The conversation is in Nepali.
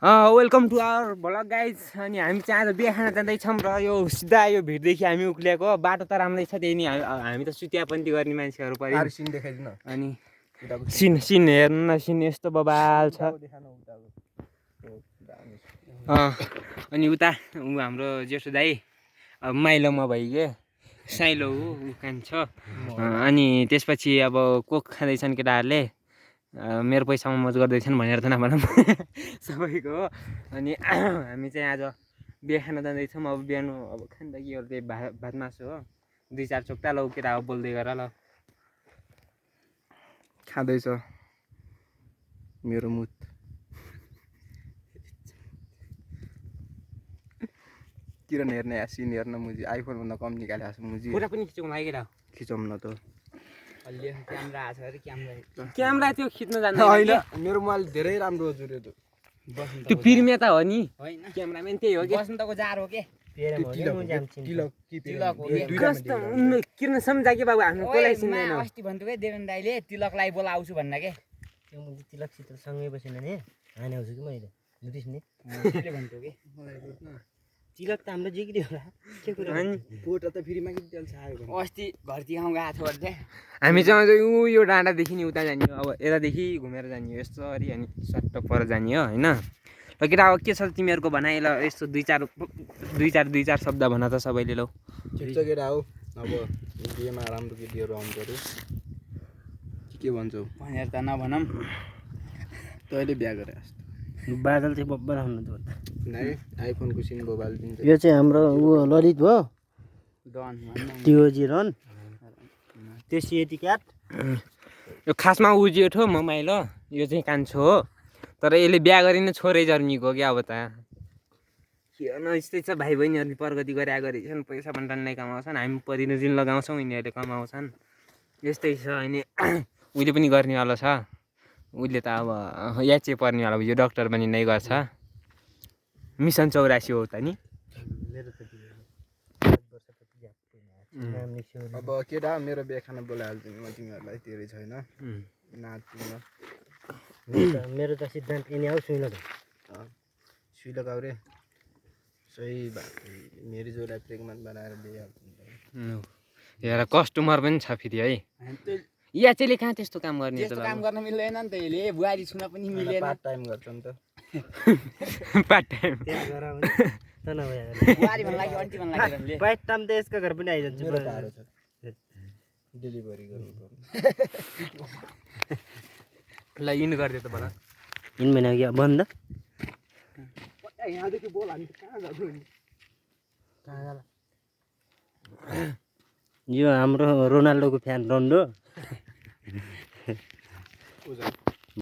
Welcome to our vlog guys. अनि हामी चाहिँ आज बिहा खान जाँदैछौँ र यो सिधा यो भिडदेखि हामी उक्लिएको बाटो त राम्रै छ, त्यही नि हामी त सुतियापन्ती गर्ने मान्छेहरू पऱ्यो। अनि सिन हेर्नु न, सिन यस्तो बबाल छ। अनि उता हाम्रो जेठो दाई माइलोमा भइगयो, साइलो हो ऊ कान्छ। अनि त्यसपछि अब कोक खाँदैछन् केटाहरूले, मेरो पैसामा मज गर्दैछन् भनेर त नभनौँ सबैको हो। अनि हामी चाहिँ आज बिहा खान जाँदैछौँ। अब बिहान अब खाँदा के गर्दै भात मासु हो, 2-4 चोक्टा ल केटा अब बोल्दै गर ल। खाँदैछ मेरो मुत। किरण हेर्ने सिन हेर्न मुजी आइफोनभन्दा कम निकाले छु मुजी। पुरा पनि खिचौँ लागेर खिचौँ न त। क्यामेरा आछ अरे, क्यामेरा त्यो खिच्न जान्दैन होइन, मेरो मोबाइल धेरै राम्रो हो जुरे त। त्यो पिर्मे त हो नि, क्यामेराम्यान त्यही हो कि बसन्तको जार हो के किन सम्झा के बाबु, आफ्नो कसलाई चिन्दैन। अस्ति भन्थ्यो के देवेन दाइले तिलकलाई बोलाउँछु भन्न के, त्यो मुझे तिलकसित सँगै बसेन नि हाने आउँछु कि मैले लुटिस नि भन्थ्यो के तिलक त हाम्रो जिग्री होला के कुरा पोटा त फेरि मागिदिन्छ आयो। अस्ति घरतिर गाउँ गएको थियो अरे हामी चाहिँ अझै यो डाँडादेखि नि उता जाने हो, अब यतादेखि घुमेर जाने हो यसरी, अनि सट्ट पर जाने हो होइन। र केटा अब के छ तिमीहरूको भनाइ ल, यस्तो 2-4 शब्द भन त सबैले ल। ठिक छ केटा हो, अब बिहेमा राम्रो केटीहरू आउनु पऱ्यो। के भन्छौ भनेर त नभनौँ, तैँले बिहा गरे बादल चाहिँ बब्बर आउनु त आइफोनको सिन मोबाइल दिन्छ। यो चाहिँ हाम्रो ऊ ललित भयो, त्यो जिरन, त्यो सिएटी क्याट। यो खासमा ऊ जेठो म माइलो, यो चाहिँ कान्छो हो, तर यसले बिहा गरिने छोरै जन्मिएको क्या। अब त के न यस्तै छ, भाइ बहिनीहरूले प्रगति गरिछन्, पैसा बन्टनलाई कमाउँछन्, हामी परिनो जुन लगाउँछौँ यिनीहरूले कमाउँछन्, यस्तै छ। अनि उसले पनि गर्नेवाला छ, उसले त अब याचे पर्नेवाला यो डक्टर बनिँदै गर्छ, मिसन 84 हो त नि। अब केटा मेरो बिहा खाना बोलाइहाल्छु नि म तिमीहरूलाई, तेरै छैन नाच्नु। मेरो त सिद्धान्त यिनी आऊ सुन त सुइलो गाउरे सही बात। मेरी जोलाई प्रेग्नेन्ट बनाएर दिइहाल्छु। हेर कस्टमर पनि छ फेरि है, याचेले कहाँ त्यस्तो काम गर्ने त। काम गर्न मिल्दैन नि त, यसले बुहारी छुन पनि मिलेन, पार्ट टाइम गर्छ नि त। पार्ट टाइम बुहारी भन्न लागि अन्टी भन्न लागि पार्ट टाइम त यसको घर पनि आइजान्छ। डेलिभरी गर्नु ल इन गरिदियो त बडा, इन महिना कि बन्द। यहाँदेखि बोल हामी कहाँ जाँदै नि। यो हाम्रो रोनाल्डोको फ्यान रोन्डो।